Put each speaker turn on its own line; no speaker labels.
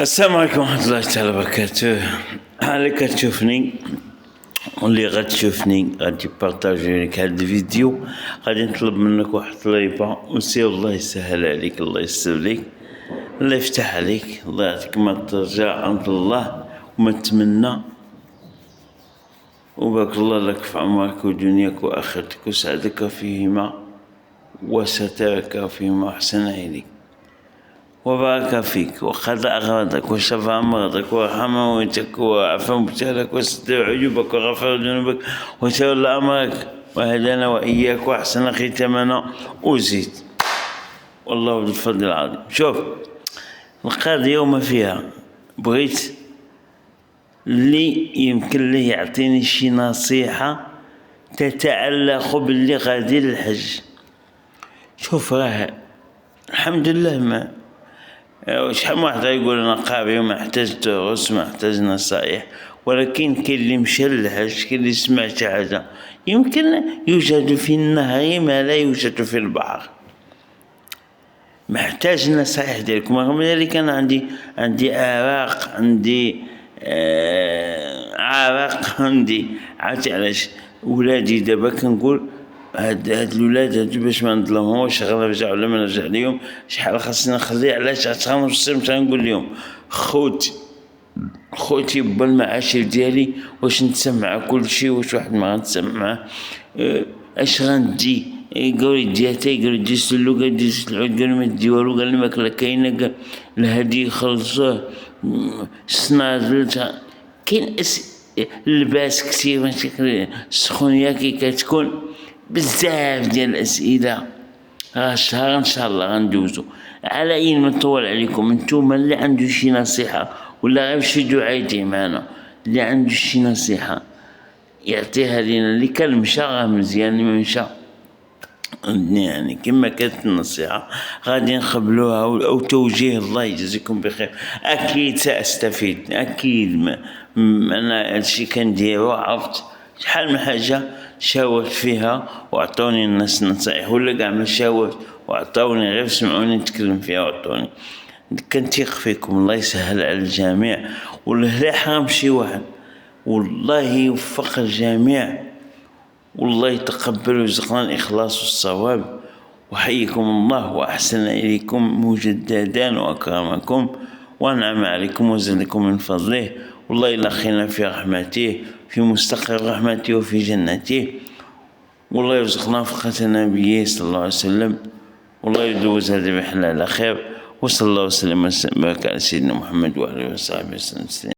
السلام عليكم ورحمة الله تعالى وبركاته. اللي كتشوفني واللي غتشوفني غادي بارطاجي لك هاد الفيديو، غادي نطلب منك واحد الطليبة وسير الله يسهل عليك، الله يسر ليك، الله يفتح عليك، الله يعطيك ما ترجع عند الله وما تمنى، وبارك الله لك في عمرك ودنياك وآخرتك وسعدك فيهما وسترك فيما أحسن إليك وبارك فيك وقضى أغراضك وشفى أمراضك ورحم موتك وعفى مبتلك وستر عيوبك وغفر ذنوبك وتولى أمرك وهدانا وإياك وأحسن ختامنا وزيد، والله ذو الفضل العظيم. شوف القاضي يوم فيها بغيت اللي يمكن له يعطيني شي نصيحة تتعلق باللي غادي للحج. شوف راه الحمد لله، ما شحال من واحد يقول انا قاري وما احتاج دروس ما احتاج نصائح، ولكن كاين اللي مشى للحج، كاين اللي سمع شي حاجه، يمكن يوجد في النهر ما لا يوجد في البحر، محتاج النصائح ديالكم. رغم ذلك انا عندي اعراق، عندي عرق، عندي عرفتي علاش ولادي دابا كنقول هاد الولاد هادو باش ما نظلمهمش، غنرجع ولا ما نرجع ليهم شحال خاصني نخلي، علاش غنوصل تنقول لهم خوتي با المعاشر ديالي واش نتسمع كل شيء، واش واحد ما غنتسمع اش غندي، قالوا لي دياتي، قالوا دي سلو، قال دي العود، قالوا ما دي والو، قال الماكله كاينه، قال الهدي خلصوه، السناضل كاين اللباس كثير، السخونيه كي كتكون بزاف ديال الاسئله. الشهر ان شاء الله غندوزو. على اين ما نطول عليكم، نتوما اللي عنده شي نصيحه ولا غير شي دعاء يدعي معنا، اللي عنده شي نصيحه يعطيها لينا، اللي كان مشى راه مزيان، اللي ما مشى يعني كما كانت النصيحه غادي نقبلوها او توجيه. الله يجزيكم بخير، اكيد ساستفيد، اكيد انا هادشي كنديرو، عرفت شحال من حاجه شاورت فيها وعطوني الناس نصائح، ولا كاع ما شاورت وعطوني غير سمعوني نتكلم فيها وعطوني. كنتيق فيكم، الله يسهل على الجميع، والله لا يحرم شي واحد، والله يوفق الجميع، والله يتقبل ويرزقنا الإخلاص والصواب. وحييكم الله وأحسن إليكم مجددا وأكرمكم وأنعم عليكم وزدكم من فضله، والله يلقينا في رحمته، في مستقر رحمته وفي جنته، والله يرزقنا فقة نبيه صلى الله عليه وسلم، والله يدوز هذا بحلال خير. وصلى الله وسلم وبارك على سيدنا محمد وآله وصحبه وسلم.